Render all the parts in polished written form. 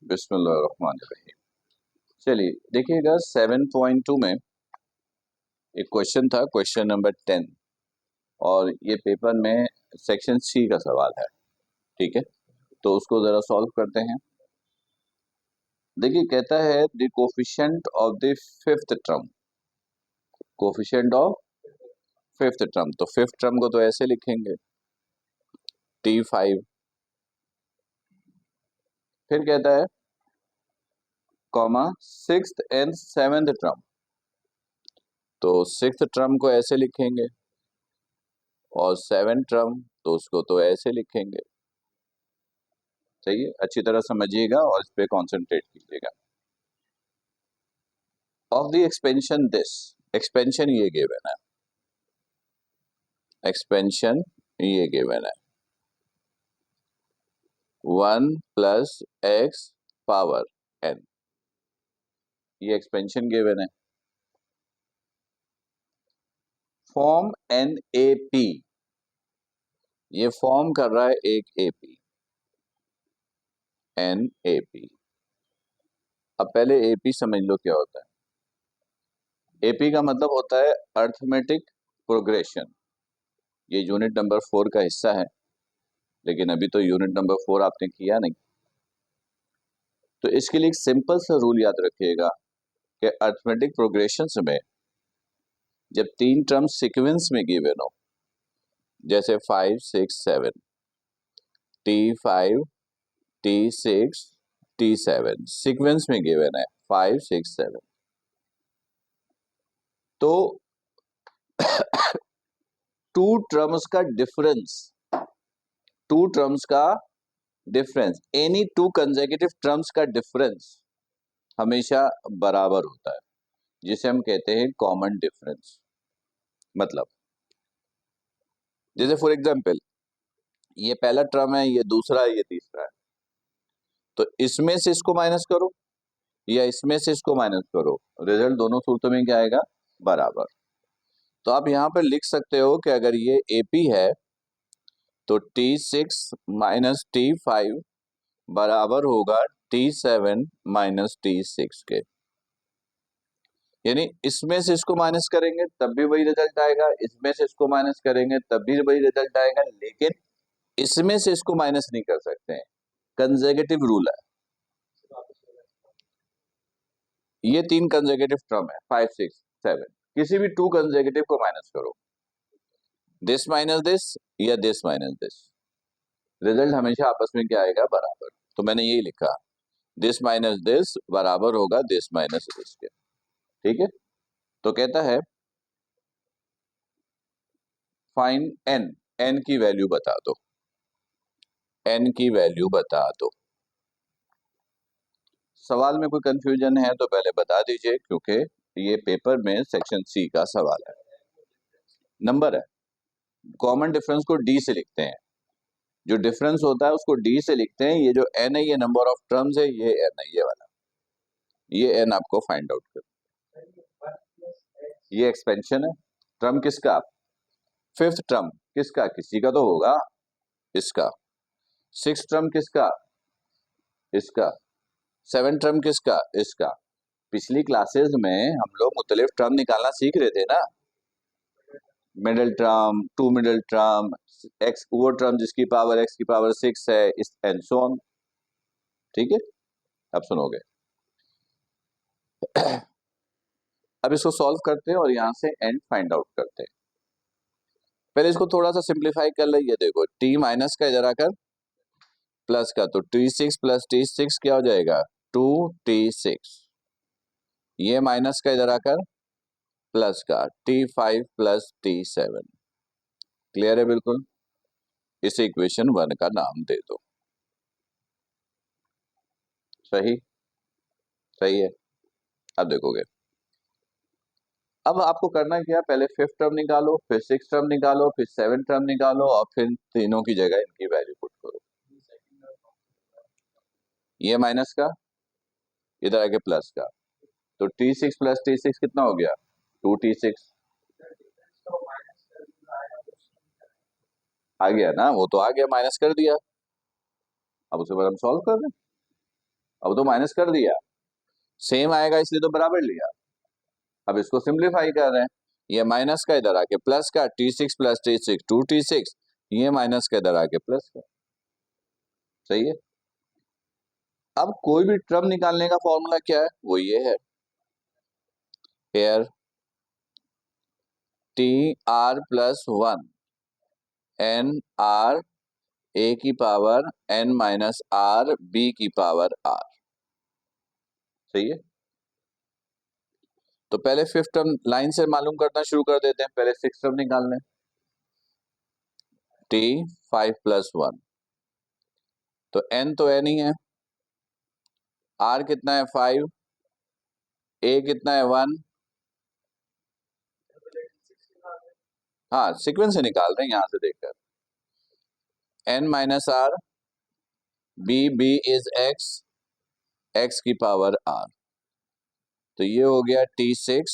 बिस्मिल्लाहिर्रहमानिर्रहीम। चलिए देखिएगा 7.2 में एक क्वेश्चन था, क्वेश्चन नंबर 10, और ये पेपर में सेक्शन सी का सवाल है। ठीक है, तो उसको जरा सॉल्व करते हैं। देखिए कहता है the coefficient of the fifth term, coefficient of fifth term, तो फिफ्थ टर्म को तो ऐसे लिखेंगे T5। फिर कहता है comma sixth and seventh term, तो सिक्स्थ टर्म को ऐसे लिखेंगे और सेवेंथ टर्म तो उसको तो ऐसे लिखेंगे। सही है, अच्छी तरह समझिएगा और इस पे कॉन्सेंट्रेट कीजिएगा। Of the expansion this, expansion ये गिवन है, एक्सपेंशन ये गिवन है 1 प्लस एक्स पावर n, ये एक्सपेंशन गिवन है। फॉर्म एन ए पी, ये फॉर्म कर रहा है एक एपी, एन ए पी। अब पहले एपी समझ लो क्या होता है। एपी का मतलब होता है अर्थमेटिक प्रोग्रेशन। ये यूनिट नंबर 4 का हिस्सा है, लेकिन अभी तो यूनिट नंबर 4 आपने किया नहीं, तो इसके लिए एक सिंपल सा रूल याद रखिएगा कि अर्थमेटिक प्रोग्रेशंस में जब तीन टर्म सीक्वेंस में गिवन हो, जैसे 5 6 7, T5 T6 T7 सीक्वेंस में गिवन है 5 6 7, तो टू टर्म्स का डिफरेंस, टू टर्म्स का difference, any two consecutive terms का डिफरेंस हमेशा बराबर होता है, जिसे हम कहते हैं कॉमन डिफरेंस। मतलब जैसे फॉर एग्जांपल ये पहला टर्म है, ये दूसरा है, ये तीसरा है, तो इसमें से इसको माइनस करो या इसमें से इसको माइनस करो, रिजल्ट दोनों सूत्रों में क्या आएगा? बराबर। तो आप यहां पर लिख सकते हो कि अगर ये एपी है तो T6 माइनस T5 बराबर होगा T7 माइनस T6 के, यानी इसमें से इसको माइनस करेंगे तब भी वही रिजल्ट आएगा, इसमें से इसको माइनस करेंगे तब भी वही रिजल्ट आएगा, लेकिन इसमें से इसको माइनस नहीं कर सकते हैं। कंसेक्यूटिव रूल है, ये तीन कंसेक्यूटिव टर्म है 5 6 7, किसी भी टू कंसेक्यूटिव को माइनस करो, दिस माइनस दिस या दिस माइनस दिस, रिजल्ट हमेशा आपस में क्या आएगा? बराबर। तो मैंने यही लिखा, दिस माइनस दिस बराबर होगा दिस माइनस दिस के। ठीक है, तो कहता है फाइंड एन, एन की वैल्यू बता दो, एन की वैल्यू बता दो। सवाल में कोई कंफ्यूजन है तो पहले बता दीजिए, क्योंकि ये पेपर में सेक्शन सी का सवाल है। नंबर है, कॉमन डिफरेंस को डी से लिखते हैं, जो डिफरेंस होता है उसको डी से लिखते हैं। ये जो एन है ये नंबर ऑफ टर्म्स है, ये एन है, ये वाला, ये एन आपको फाइंड आउट कर, ये एक्सपेंशन है। टर्म किसका? फिफ्थ टर्म किसका? किसी का तो होगा, इसका। सिक्स टर्म किसका? इसका। सेवन टर्म किसका? इसका। पिछली क्लासेस में हम लोग मुख्तलिफ टर्म निकालना सीख रहे थे ना, middle term, two middle term, x वो टर्म जिसकी पावर एक्स की पावर 6 है, इस एंड सो ऑन। ठीक है, अब सुनोगे। अब इसको सॉल्व करते हैं और यहां से एंड फाइंड आउट करते हैं। पहले इसको थोड़ा सा सिंप्लीफाई कर ले, ये देखो टी माइनस का इधर आकर प्लस का, तो T6 प्लस T6 क्या हो जाएगा? 2T6, ये माइनस का इधर आकर प्लस का T5 प्लस T7। क्लियर है बिल्कुल? इसे इक्वेशन 1 का नाम दे दो। सही, सही है। अब देखोगे, अब आपको करना क्या, पहले फिफ्थ टर्म निकालो, फिर सिक्स टर्म निकालो, फिर सेवन टर्म निकालो, और फिर तीनों की जगह इनकी वैल्यू पुट करो। ये माइनस का इधर आके प्लस का, तो T6 प्लस T6 कितना हो गया? 2T6 आ गया ना, वो तो आ गया, माइनस कर दिया। अब उसके बाद हम सॉल्व कर दें। अब तो माइनस कर दिया, सेम आएगा इसलिए तो बराबर लिया। अब इसको सिंप्लीफाई कर रहे हैं, ये माइनस का इधर आके प्लस का, T6 प्लस T6 2T6, ये माइनस का इधर आके प्लस का। सही है। अब कोई भी टर्म निकालने का फॉर्मूला क्या है, वो ये है, here TR plus 1 NR A की power N minus R B की पावर R। सही है। तो पहले फिफ्थ टर्म लाइन से मालूम करना शुरू कर देते हैं, पहले सिक्स टर्म निकाल लें। T5 प्लस 1, तो N तो N ही है, R कितना है 5, A कितना है 1, हाँ सीक्वेंस से निकाल रहे हैं यहां से देखकर, N minus R B is X की पावर R। तो ये हो गया T6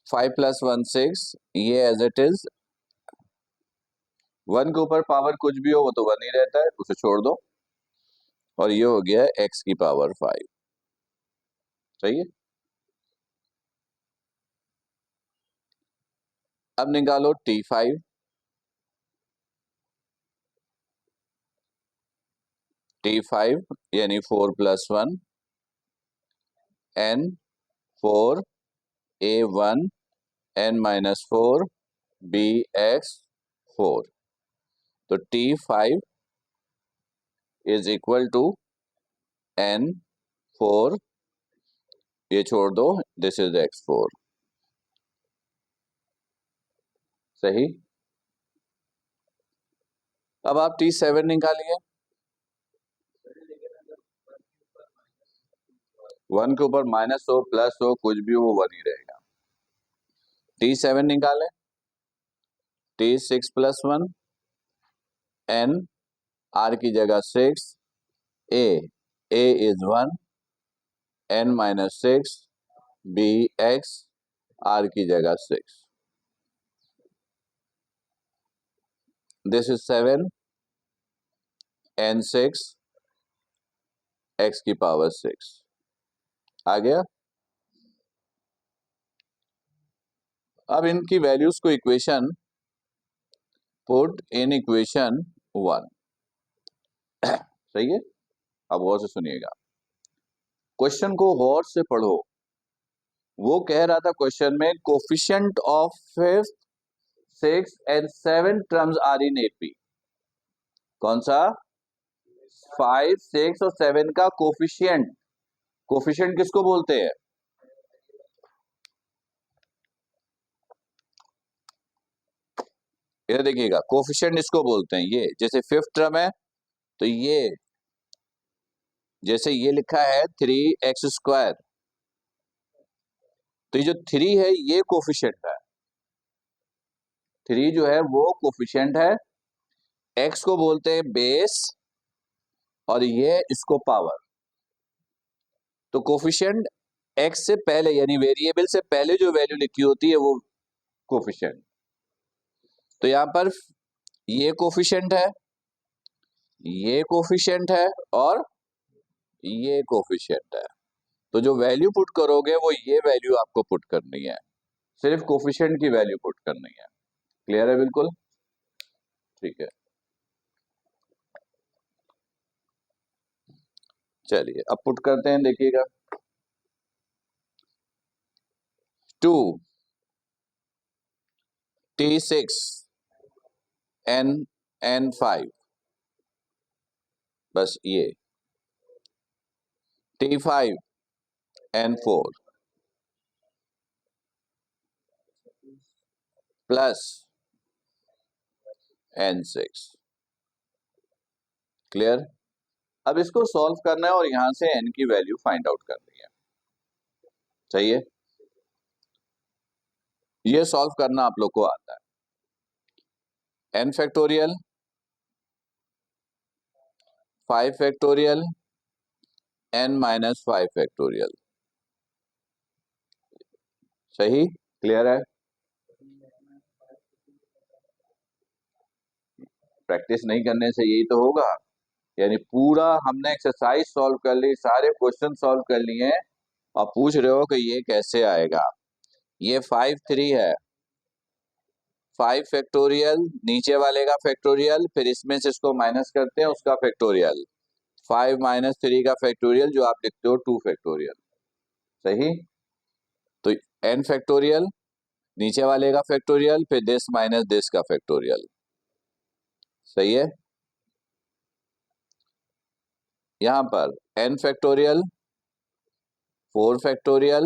5 प्लस 1 6, ये एज इट इज, 1 के ऊपर पावर कुछ भी हो वो तो 1 ही रहता है, उसे छोड़ दो, और ये हो गया X की पावर 5। सही है। अब निकालो T5, T5 यानी 4 plus 1 N 4 A1 N minus 4 BX 4, तो T5 is equal to N4, ये छोड़ दो, दिस इज X4। सही। अब आप T7 निकालिए, 1 के ऊपर माइनस हो प्लस हो कुछ भी हो वो 1 ही रहेगा। T7 निकालें, T6 प्लस 1 N R की जगह 6 A is 1 N minus 6 BX R की जगह 6, दिस इज 7 N6 X की पावर 6। आ गया। अब इनकी वैल्यूज को इक्वेशन पुट इन इक्वेशन 1। सही है। अब गौर से सुनिएगा, क्वेश्चन को गौर से पढ़ो। वो कह रहा था क्वेश्चन में coefficient of fifth 6 and 7 terms are in AP. कौन सा? 5 6 और 7 का कोफिशिएंट। कोफिशिएंट किसको बोलते हैं? ये देखिएगा, कोफिशिएंट इसको बोलते हैं, ये जैसे फिफ्थ टर्म है तो ये जैसे ये लिखा है 3x², तो ये जो 3 है ये कोफिशिएंट है, 3 जो है वो कोफिशिएंट है। x को बोलते हैं बेस और ये इसको पावर। तो कोफिशिएंट x से पहले यानी वेरिएबल से पहले जो वैल्यू लिखी होती है वो कोफिशिएंट। तो यहां पर ये कोफिशिएंट है, ये कोफिशिएंट है और ये कोफिशिएंट है। तो जो वैल्यू पुट करोगे वो ये वैल्यू आपको पुट करनी है, सिर्फ कोफिशिएंट की वैल्यू पुट करनी है। क्लियर है? बिल्कुल ठीक है। चलिए अब पुट करते हैं, देखिएगा 2 T6 N5, बस ये T5 N4 plus N6। Clear? अब इसको सॉल्व करना है और यहां से n की वैल्यू फाइंड आउट करनी है। सही है। ये सॉल्व करना आप लोग को आता है। n factorial 5 factorial n minus 5 factorial. सही। क्लियर है? प्रैक्टिस नहीं करने से यही तो होगा। यानी पूरा हमने एक्सरसाइज सॉल्व कर ली, सारे क्वेश्चन सॉल्व कर लिए हैं, और पूछ रहे हो कि ये कैसे आएगा। ये 5 3 है, 5 फैक्टोरियल, नीचे वाले का फैक्टोरियल, फिर इसमें से इसको माइनस करते हैं उसका फैक्टोरियल, 5 - 3 का फैक्टोरियल, जो आप लिखते हो 2 फैक्टोरियल। सही। तो n फैक्टोरियल, नीचे वाले का फैक्टोरियल, फिर दिस माइनस दिस का फैक्टोरियल। सही है। यहां पर n factorial, 4 factorial,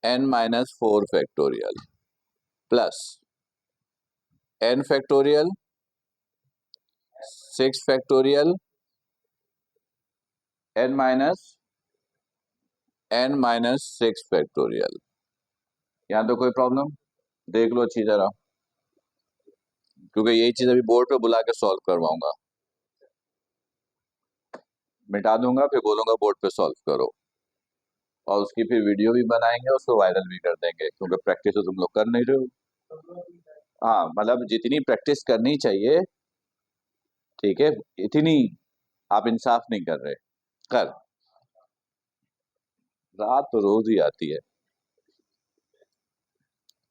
n - 4 factorial, plus n factorial, 6 factorial, n - 6 factorial. यहां तो कोई प्रॉब्लम देख लो अच्छी तरह, क्योंकि यही चीज अभी बोर्ड पे बुला के सॉल्व करवाऊंगा। मिटा दूंगा, फिर बोलूंगा बोर्ड पे सॉल्व करो, और उसकी फिर वीडियो भी बनाएंगे, उसको वायरल भी कर देंगे, क्योंकि प्रैक्टिस तो तुम लोग कर नहीं रहे हो। हाँ, मतलब जितनी प्रैक्टिस करनी चाहिए, ठीक है, इतनी आप इंसाफ नहीं कर रहे। कर, रात तो रोज ही आती है।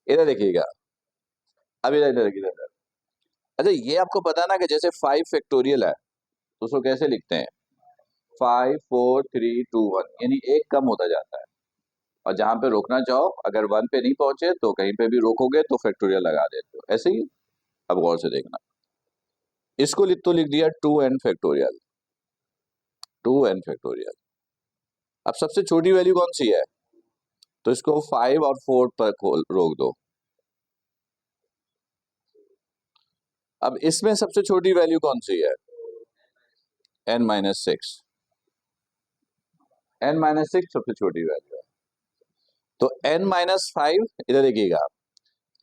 इधर देखिएगा, अब इधर इधर इधर। अच्छा, ये आपको पता ना कि जैसे 5 फैक्टोरियल है तो उसको कैसे लिखते हैं, 5 4 3 2 1, यानी एक कम होता जाता है, और जहां पे रोकना चाहो, अगर 1 पे नहीं पहुंचे तो कहीं पे भी रोकोगे तो फैक्टोरियल लगा देते हो, ऐसे ही। अब गौर से देखना, इसको लिख दिया 2n फैक्टोरियल, 2n फैक्टोरियल। अब सबसे छोटी वैल्यू कौन सी है, तो इसको 5 और 4 पर खोल रोक दो। अब इसमें सबसे छोटी वैल्यू कौन सी है, n - 6, n - 6 सबसे छोटी वैल्यू है। तो n - 5, इधर देखिएगा,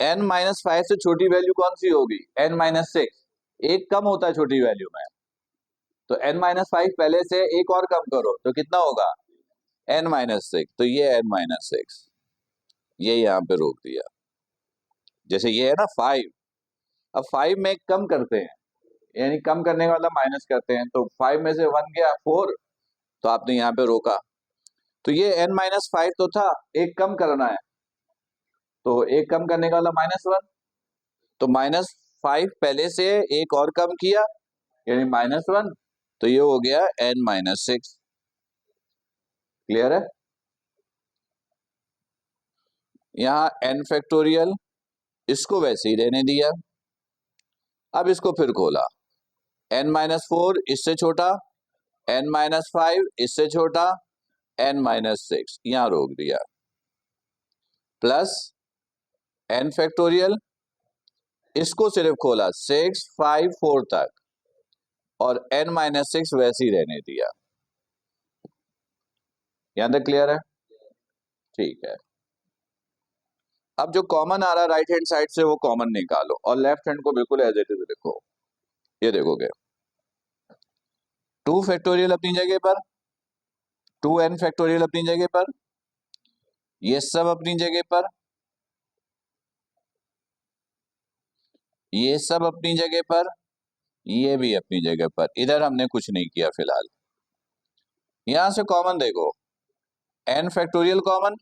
n - 5 से छोटी वैल्यू कौन सी होगी, n - 6, एक कम होता है छोटी वैल्यू में। तो n - 5 पहले से एक और कम करो तो कितना होगा, n - 6, तो ये n - 6, ये यहां पे रोक दिया। जैसे ये है ना 5, अब 5 में एक कम करते हैं, यानी कम करने का मतलब माइनस करते हैं, तो 5 में से 1 गया 4, तो आपने यहाँ पे रोका। तो ये n - 5 तो था, एक कम करना है, तो एक कम करने का मतलब -1, तो -5 पहले से एक और कम किया, यानी -1, तो ये हो गया n - 6। क्लियर है। यहाँ n फैक्टोरियल, इसको वैसे ही रहने दिया। अब इसको फिर खोला, n - 4 इससे छोटा, n - 5 इससे छोटा, n - 6 यहां रोक दिया, प्लस n फैक्टोरियल, इसको सिर्फ खोला 6 5 4 तक, और n - 6 वैसे ही रहने दिया। यहां तक क्लियर है। ठीक है। अब जो कॉमन आ रहा है राइट हैंड साइड से, वो कॉमन निकालो, और लेफ्ट हैंड को बिल्कुल एज इट इज लिखो। ये देखोगे 2 फैक्टोरियल अपनी जगह पर, 2n फैक्टोरियल अपनी जगह पर, ये सब अपनी जगह पर, ये सब अपनी जगह पर, ये भी अपनी जगह पर। इधर हमने कुछ नहीं किया फिलहाल। यहां से कॉमन देखो, n factorial common,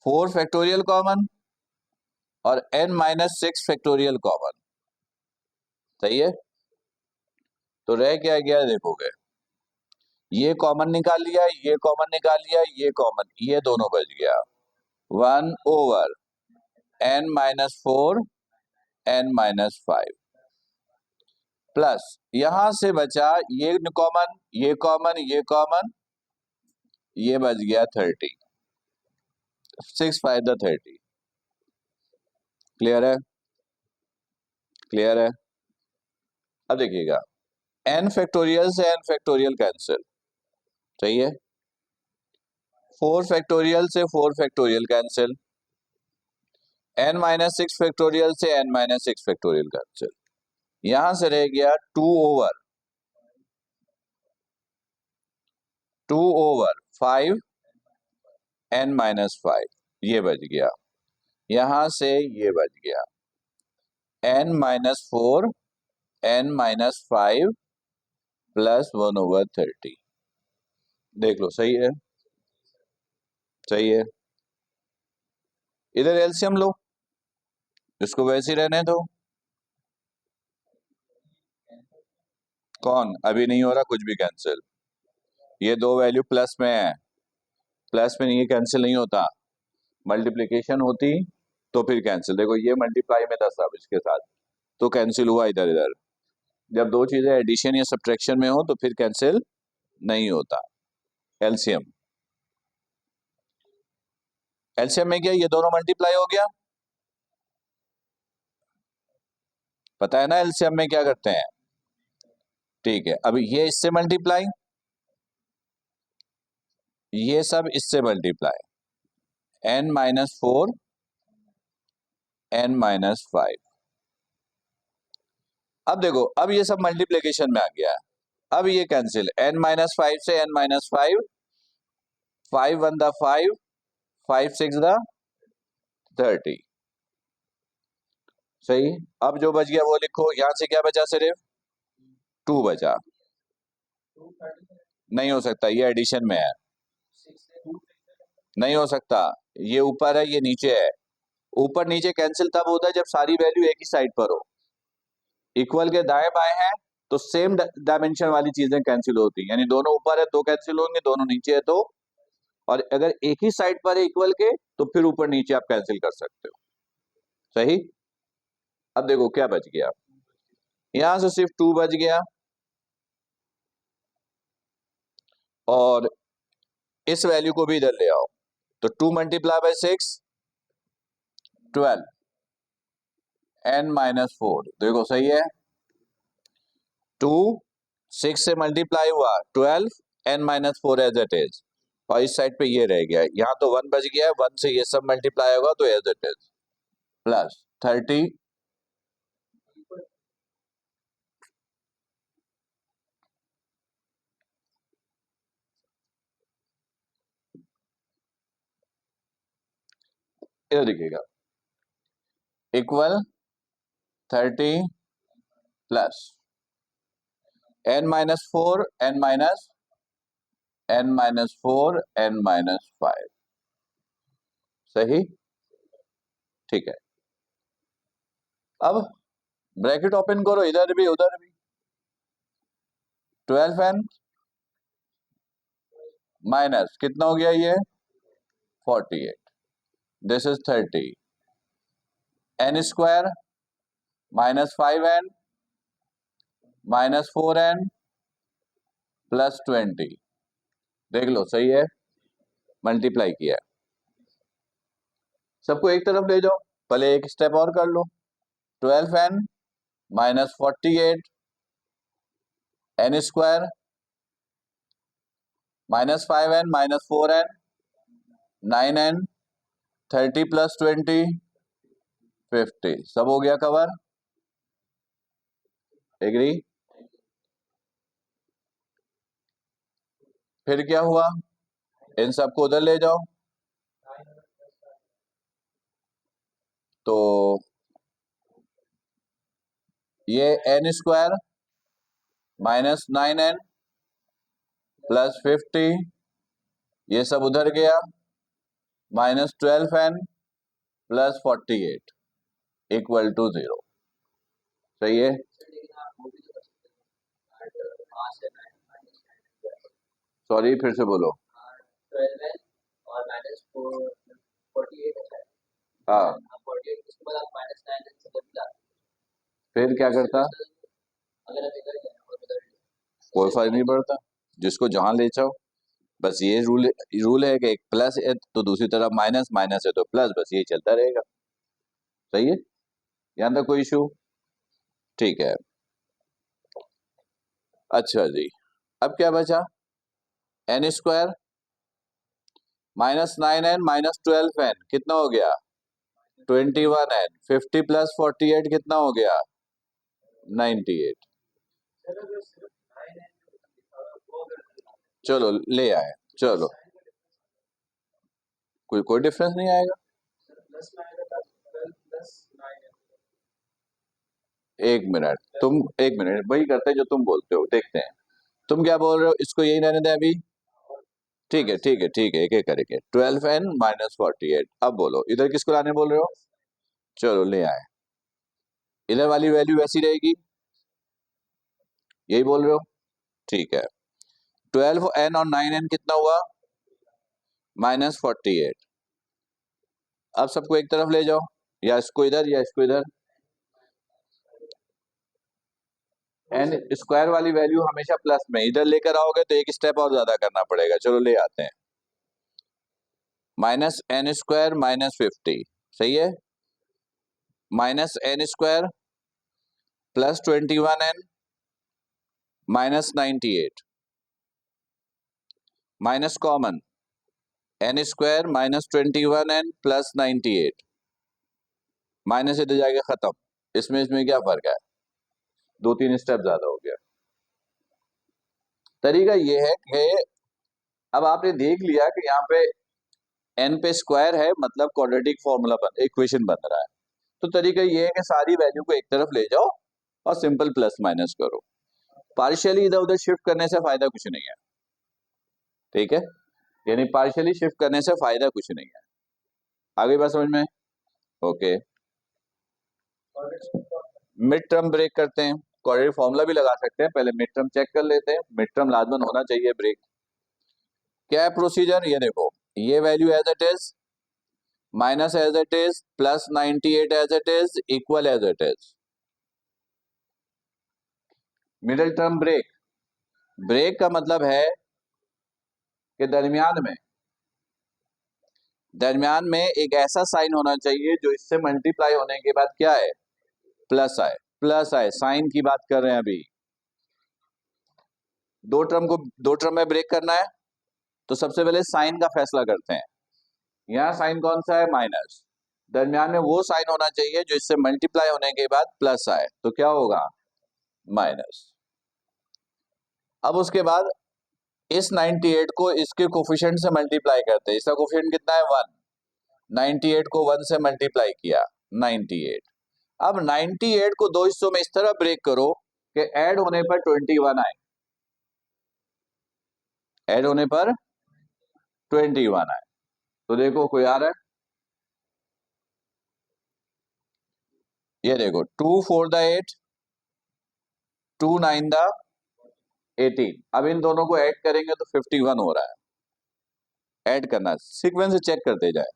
4 factorial common, और n - 6 फैक्टोरियल कॉमन। सही है। तो रह क्या गया देखोगे, ये कॉमन निकाल लिया, ये कॉमन निकाल लिया, ये कॉमन, ये दोनों बच गया, 1/n - 4 n - 5, प्लस यहां से बचा ये कॉमन, ये कॉमन, ये कॉमन, ये बच गया 30, 6 5 30। क्लियर है। क्लियर है। अब देखिएगा, n फैक्टोरियल से n फैक्टोरियल कैंसिल, सही है। 4 फैक्टोरियल से 4 फैक्टोरियल कैंसिल, n - 6 फैक्टोरियल से n - 6 फैक्टोरियल कैंसिल। यहां से रह गया 2/5 n - 5, ये बच गया। यहां से ये बच गया, n-4 n-5 प्लस 1/30। देख लो, सही है, सही है। इधर एलसीएम लो, इसको वैसे ही रहने दो। कौन? अभी नहीं हो रहा कुछ भी कैंसिल। ये दो वैल्यू प्लस में है, प्लस में नहीं, ये कैंसिल नहीं होता। मल्टीप्लिकेशन होती तो फिर कैंसिल। देखो ये मल्टीप्लाई में था सब इसके साथ, तो कैंसिल हुआ इधर इधर। जब दो चीजें एडिशन या सब्ट्रैक्शन में हो तो फिर कैंसिल नहीं होता। एलसीएम, एलसीएम में क्या, ये दोनों मल्टीप्लाई हो गया। पता है ना एलसीएम में क्या करते हैं? ठीक है, अब ये इससे मल्टीप्लाई, ये सब इससे मल्टीप्लाई, n-4 n-5। अब देखो, अब ये सब मल्टीप्लिकेशन में आ गया। अब ये कैंसिल, n-5 से n-5, 5 1 दा 5, 5 6 दा 30। सही। अब जो बच गया वो लिखो, यहां से क्या बचा, सिर्फ 2 बचा। नहीं हो सकता, ये एडिशन में है, नहीं हो सकता। ये ऊपर है, ये नीचे है। ऊपर नीचे कैंसिल तब होता है जब सारी वैल्यू एक ही साइड पर हो। इक्वल के दाएं बाएं हैं तो सेम डायमेंशन वाली चीजें कैंसिल होती हैं, यानी दोनों ऊपर है तो कैंसिल होंगे, दोनों नीचे है तो। और अगर एक ही साइड पर है इक्वल के तो फिर ऊपर नीचे आप कैंसिल कर सकते हो। सही। अब देखो क्या बच गया, यहां से सिर्फ 2 बच गया, और इस वैल्यू को भी इधर ले आओ, तो 2 मल्टीप्लाई बाय 6 12 n-4। देखो सही है, 2 6 से मल्टीप्लाई हुआ 12 n-4 एज इट इज, और इस साइड पे ये रह गया, यहाँ तो 1 बच गया है, 1 से ये सब मल्टीप्लाई होगा तो एज इट इज प्लस 30। इधर दिखेगा equal 30 plus n-4 n-4 n-5। सही। ठीक है, अब ब्रैकेट ओपन करो, इधर भी उधर भी। 12n माइनस कितना हो गया ये, 48, this is 30, n² -5n -4n plus 20। देख लो सही है, मल्टीप्लाई किया है। सबको एक तरफ ले जाओ, पहले एक स्टेप और कर लो। 12n -48 n² -5n -4n 9n 30 plus 20 50। सब हो गया कवर। एग्री। फिर क्या हुआ, इन सबको उधर ले जाओ, तो ये n² -9n प्लस 50, ये सब उधर गया, -12n प्लस 48 इक्वल टू 0। सही है। सॉरी, फिर से बोलो। हाँ, फिर क्या करता, कोई फर्क नहीं पड़ता, जिसको जहां ले जाओ। बस ये रूल रूल है कि एक प्लस है तो दूसरी तरफ माइनस, माइनस है तो प्लस, बस यही चलता रहेगा। सही है, यहां तक कोई इशू? ठीक है। अच्छा जी, अब क्या बचा, n² -9n -12n कितना हो गया, 21n। 50 प्लस 48 कितना हो गया, 98। चलो ले आए, चलो कोई कोई डिफरेंस नहीं आएगा। एक मिनट, तुम एक मिनट वही करते हैं जो तुम बोलते हो, देखते हैं तुम क्या बोल रहे हो। इसको यही रहने दें अभी। ठीक है ठीक है ठीक है, एक एक करके 12n-48। अब बोलो इधर किसको लाने बोल रहे हो। चलो ले आए। इधर वाली वैल्यू वैसी रहेगी, यही बोल रहे हो। ठीक है, 12n और 9n कितना हुआ, -48। अब सबको एक तरफ ले जाओ, या इसको इधर या इसको इधर। एन स्क्वायर वाली वैल्यू हमेशा प्लस में, इधर लेकर आओगे तो एक स्टेप और ज्यादा करना पड़ेगा। चलो ले आते हैं, -n² -50, सही है। -n² +21n -98, minus common n² -21n +98, minus इधर जाके खत्म। इसमें इसमें क्या फर्क है, 2-3 स्टेप ज्यादा हो गया। तरीका ये है कि अब आपने देख लिया कि यहाँ पे n पे स्क्वायर है, मतलब क्वाड्रेटिक फॉर्मूला इक्वेशन बन रहा है। तो तरीका ये है कि सारी वैल्यू को एक तरफ ले जाओ और सिंपल प्लस माइनस करो। पार्शियली इधर उधर शिफ्ट करने से फायदा कुछ नहीं है, ठीक है। यानी पार्शियली शिफ्ट करने से फायदा कुछ नहीं है। आगे बात समझ में। ओके, मिड टर्म ब्रेक करते हैं। क्वाड्रेटिक फॉर्मूला भी लगा सकते हैं, पहले मिड टर्म चेक कर लेते हैं। मिड टर्म लाजमन होना चाहिए ब्रेक। क्या है प्रोसीजर, ये देखो, ये value as it is, minus as it is, +98 as it is, equal as it is. Middle term break, break का मतलब है कि दरमियान में एक ऐसा साइन होना चाहिए जो इससे मल्टीप्लाई होने के बाद क्या है, प्लस आए। प्लस आए, साइन की बात कर रहे हैं अभी। दो टर्म में ब्रेक करना है तो सबसे पहले साइन का फैसला करते हैं। यहाँ साइन कौन सा है, माइनस। दरमियान में वो साइन होना चाहिए जो इससे मल्टीप्लाई होने के बाद प्लस आए, तो क्या होगा, माइनस। अब उसके बाद इस 98 को इसके कोफिशिएंट से मल्टीप्लाई करते हैं। इसका कोफिशिएंट कितना है, 1। 98 को 1 से मल्टीप्लाई किया, 98। अब 98 को दो हिस्सों में इस तरह ब्रेक करो कि ऐड होने पर 21 आए, ऐड होने पर 21 आए। तो देखो कोई आ रहा है, ये देखो, 2 4 द 8, 2 9 द 18। अब इन दोनों को ऐड करेंगे तो 51 हो रहा है। ऐड करना, सीक्वेंस चेक करते जाए।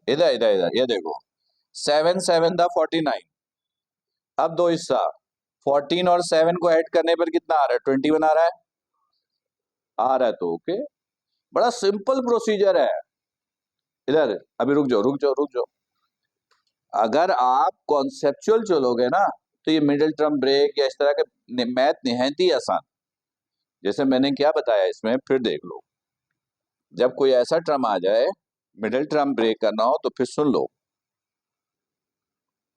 इधर इधर इधर, ये देखो, 7 7 द 49। अब दो हिस्सा, 14 और 7 को ऐड करने पर कितना आ रहा है, 21 आ रहा है। तो ओके, बड़ा सिंपल प्रोसीजर है। इधर अभी रुक जाओ रुक जाओ रुक जाओ। अगर आप कॉन्सेप्चुअल चलोगे ना तो ये मिडिल टर्म ब्रेक या इस तरह के मैथ निहायत ही आसान। जैसे मैंने क्या बताया इसमें, फिर देख लो। जब कोई ऐसा टर्म आ जाए मिडिल टर्म ब्रेक करना हो तो फिर सुन लो।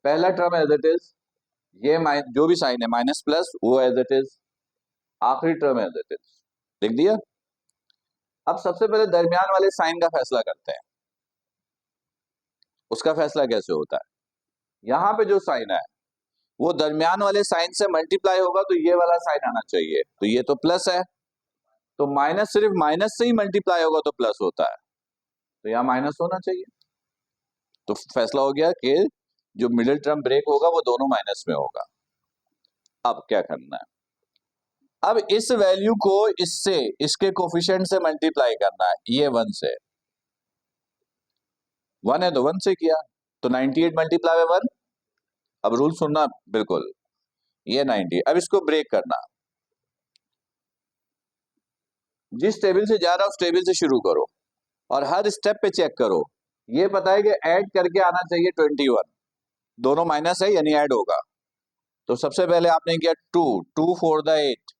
पहला टर्म एज इट इज, ये जो भी साइन है माइनस प्लस वो एज इट इज। आखिरी टर्म एज इट इज, लिख दिया। अब सबसे पहले दरमियान वाले साइन का फैसला करते हैं। उसका फैसला कैसे होता है, यहां पे जो साइन है वो दरमियान वाले साइन से मल्टीप्लाई होगा तो ये वाला साइन आना चाहिए। तो ये तो प्लस है, तो माइनस सिर्फ माइनस से ही मल्टीप्लाई होगा तो प्लस होता है, तो यहाँ माइनस होना चाहिए। तो फैसला हो गया कि जो मिडिल टर्म ब्रेक होगा वो दोनों माइनस में होगा। अब क्या करना है, अब इस वैल्यू को इससे, इसके कोफिशिएंट से मल्टीप्लाई करना है। ये 1 से, 1 है तो 1 से किया, तो 98 मल्टीप्लाई बाय 1। अब रूल सुनना बिल्कुल, ये 90। अब इसको ब्रेक करना, जिस टेबल से जा रहा है उस टेबल से शुरू करो और हर स्टेप पे चेक करो। ये पता है कि ऐड करके आना चाहिए 21, दोनों माइनस है यानी ऐड होगा। तो सबसे पहले आपने किया 2 2 4 द 8,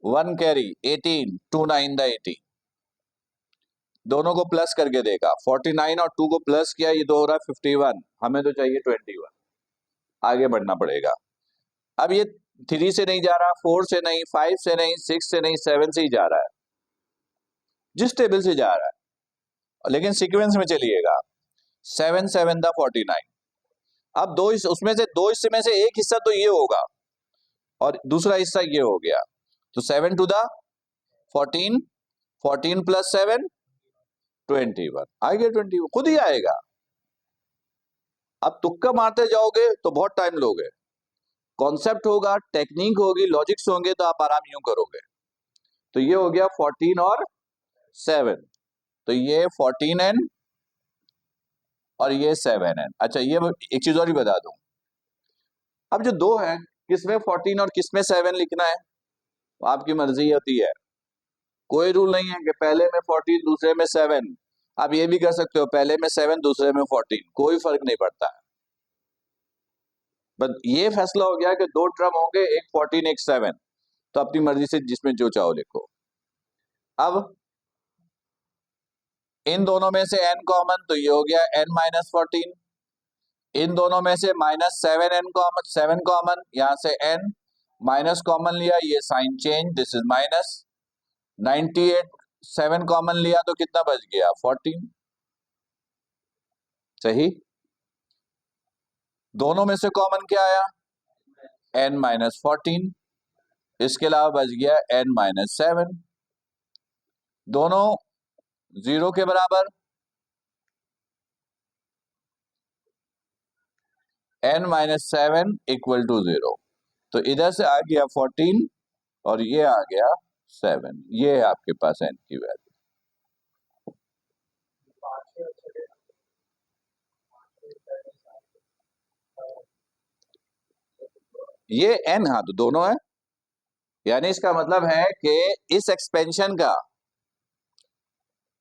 1 कैरी 18, 2 9 द 80। दोनों को प्लस करके देखा, 49 और 2 को प्लस किया, ये तो हो रहा है 51। हमें तो चाहिए 21। आगे बढ़ना पड़ेगा। अब ये 3 से नहीं जा रहा, 4 से नहीं, 5 से नहीं, 6 से नहीं, 7 से ही जा रहा है, जिस टेबल से जा रहा है। लेकिन सीक्वेंस में चलिएगा, 7 7 द 49, अब उसमें से दो हिस्से में से एक हिस्सा तो ये होगा और दूसरा हिस्सा ये हो गया, तो 7 टू द 14, 14 प्लस 7 21 आ गया, 21 खुद ही आएगा। अब तुक्का मारते जाओगे तो बहुत टाइम लोगे, कॉन्सेप्ट होगा, टेक्निक होगी, लॉजिक्स होंगे तो आप आराम यूं करोगे। तो ये हो गया 14 और 7, तो ये 14n और ये 7n। अच्छा ये एक चीज और ही बता दूं, अब जो दो है किसमें 14 और किसमें 7 लिखना है आपकी मर्जी होती है, कोई रूल नहीं है कि पहले में 14 दूसरे में 7। आप ये भी कर सकते हो पहले में 7 दूसरे में 14, कोई फर्क नहीं पड़ता है। बस ये फैसला हो गया कि दो टर्म होंगे, एक 14 एक 7, तो अपनी मर्जी से जिसमें जो चाहो लिखो। अब इन दोनों में से n कॉमन, तो ये हो गया n माइनस 14। इन दोनों में से माइनस 7n कॉमन, 7 कॉमन, यहां से n माइनस कॉमन लिया, ये sign change, this is minus 98। 7 common लिया तो कितना बच गया 14, सही। दोनों में से कॉमन क्या आया n माइनस 14, इसके अलावा बच गया n माइनस 7, दोनों 0 के बराबर, n माइनस 7 इक्वल टू 0। तो इधर से आ गया 14 और ये आ गया 7, ये है आपके पास n की वैल्यू। ये n, हाँ तो दोनों है, यानी इसका मतलब है कि इस एक्सपेंशन का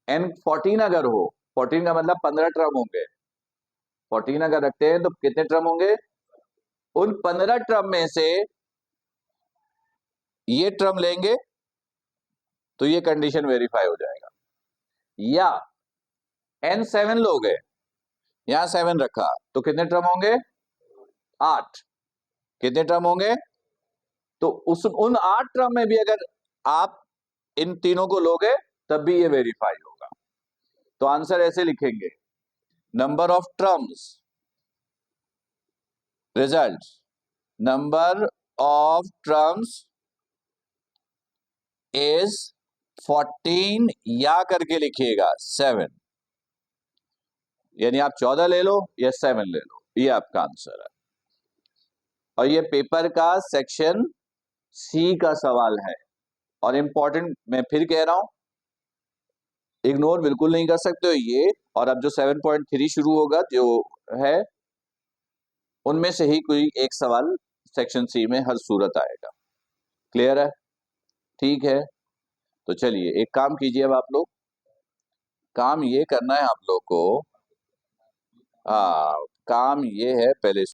n 14 अगर हो, 14 का मतलब 15 टर्म होंगे, 14 अगर रखते हैं तो कितने टर्म होंगे, उन 15 टर्म में से ये टर्म लेंगे तो ये कंडीशन वेरीफाई हो जाएगा। या n 7 लोग है, यहां 7 रखा तो कितने टर्म होंगे 8, कितने टर्म होंगे, तो उन 8 टर्म में भी अगर आप इन तीनों को लोगे तब भी ये वेरीफाई होगा। तो आंसर ऐसे लिखेंगे, number of terms, result, number of terms is 14 या करके लिखिएगा 7, यानी आप 14 ले लो या 7 ले लो, ये आपका आंसर है। और ये पेपर का सेक्शन सी का सवाल है और इंपॉर्टेंट, मैं फिर कह रहा हूं, इग्नोर बिल्कुल नहीं कर सकते हो ये। और अब जो 7.3 शुरू होगा जो है, उनमें से ही कोई एक सवाल सेक्शन सी में हर सूरत आएगा। क्लियर है, ठीक है। तो चलिए एक काम कीजिए, अब आप लोग काम ये करना है आप लोग को, हाँ काम ये है, पहले